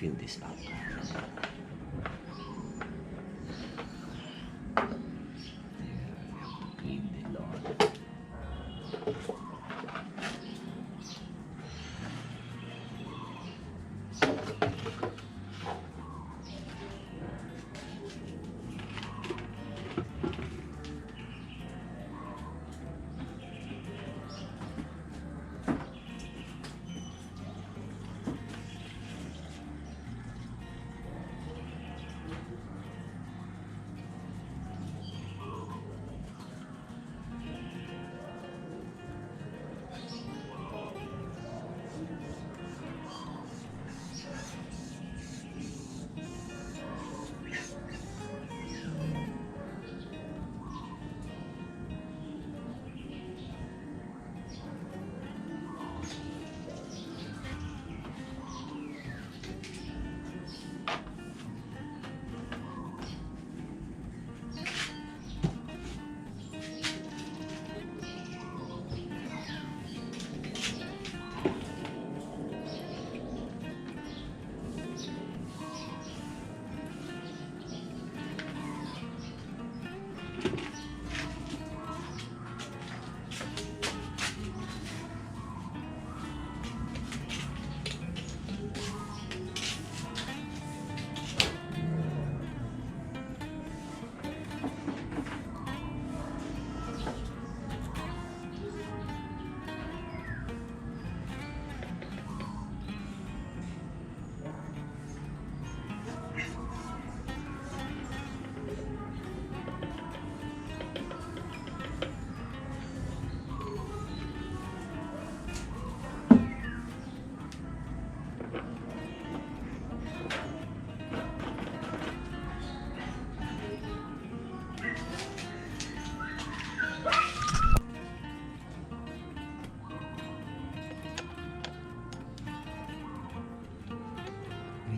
fill this up. Clean the lawn.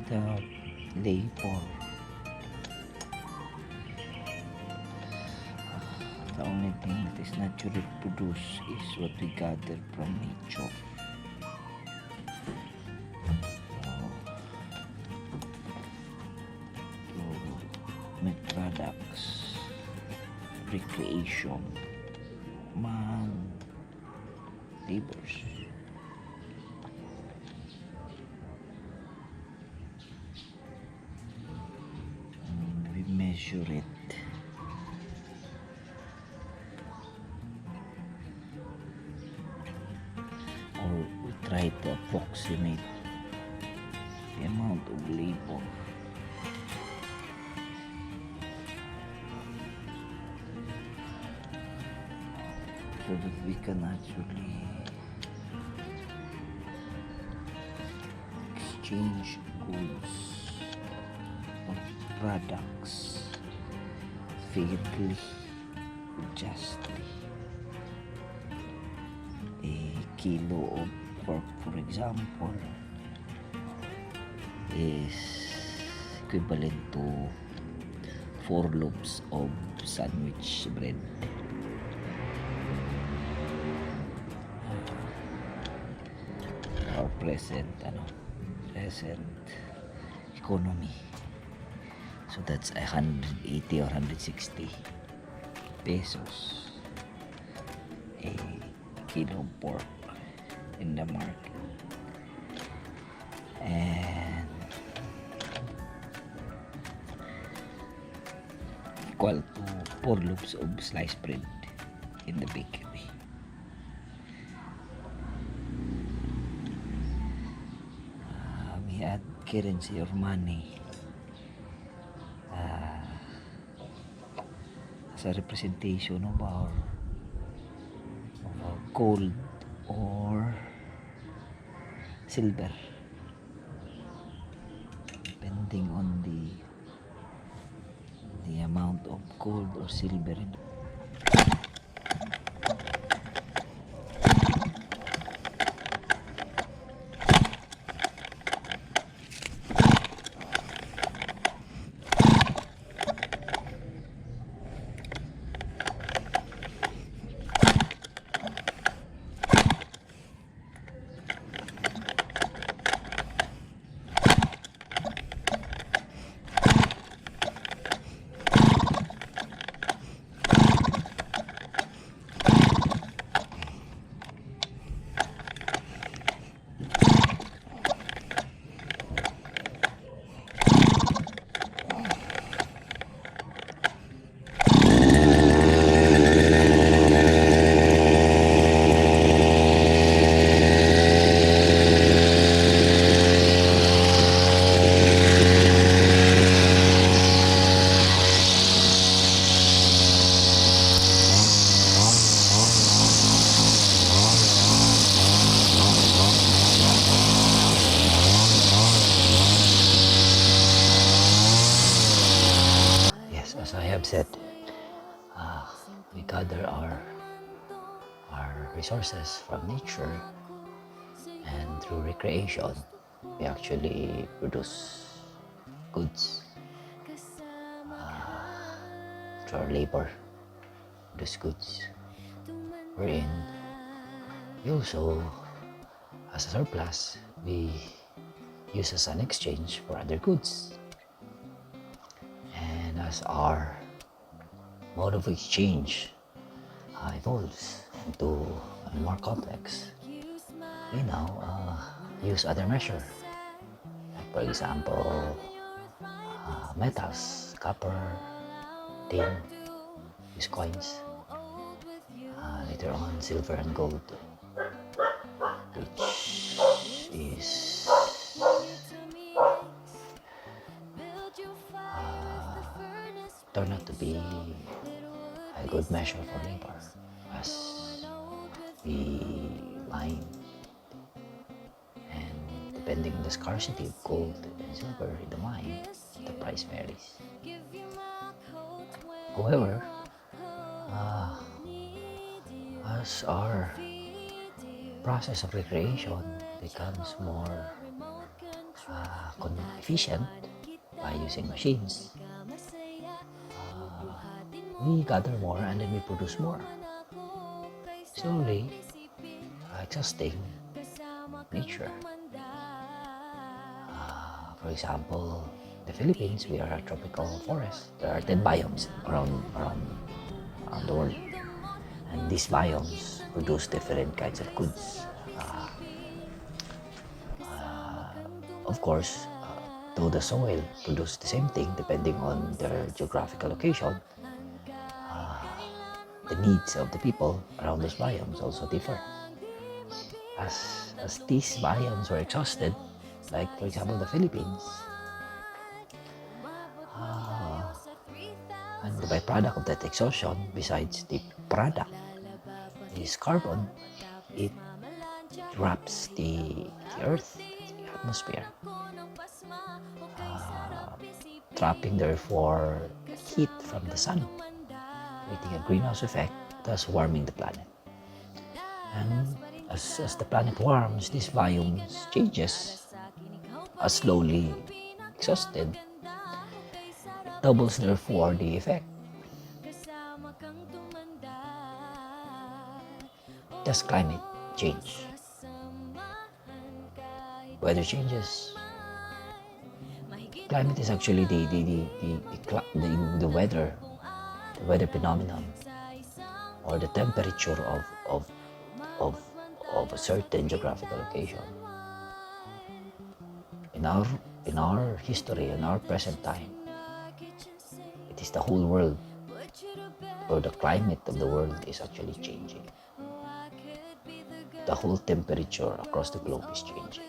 Without labor. The only thing that is naturally produced is what we gather from nature. To make products, recreation, man, labors. Measure it. Or we try to approximate the amount of labor so that we can actually exchange goods or products fairly, justly. A kilo of pork, for example, is equivalent to 4 loaves of sandwich bread. Our present economy. So that's 180 or 160 pesos a kilo of pork in the market, and equal to 4 loaves of sliced bread in the bakery. We add currency or money as a representation of our gold or silver, depending on the amount of gold or silver in I've said, we gather our resources from nature, and through recreation, we actually produce goods. Through our labor, produce goods. Wherein, we also, as a surplus, we use as an exchange for other goods. And as our mode of exchange evolves into a more complex, we now use other measure. Like for example, metals, copper, tin, use coins. Later on, silver and gold, which is turned out to be a good measure for labor, as we mine, and depending on the scarcity of gold and silver in the mine, the price varies. However, as our process of recreation becomes more efficient by using machines, we gather more and then we produce more, slowly exhausting nature. For example, the Philippines, we are a tropical forest. There are 10 biomes around the world, and these biomes produce different kinds of goods. Of course, though the soil produces the same thing depending on their geographical location, the needs of the people around those biomes also differ. As these biomes were exhausted, like for example the Philippines, and the byproduct of that exhaustion, besides the product, is carbon. It wraps the earth, the atmosphere, trapping therefore heat from the sun, creating a greenhouse effect, thus warming the planet. And as the planet warms, these volumes changes, as slowly exhausted, it doubles therefore the effect. Thus climate change. Weather changes. Climate is actually the weather phenomenon, or the temperature of a certain geographical location. In our history, in our present time, it is the whole world, or the climate of the world is actually changing. The whole temperature across the globe is changing.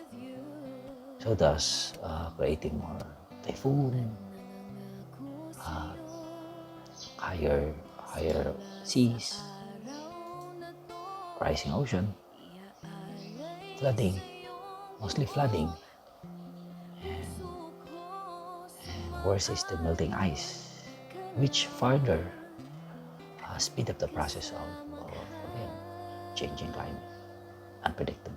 So thus, creating more typhoon, higher seas, rising ocean, flooding, mostly flooding, and worse is the melting ice, which further speed up the process of again, changing climate, unpredictable.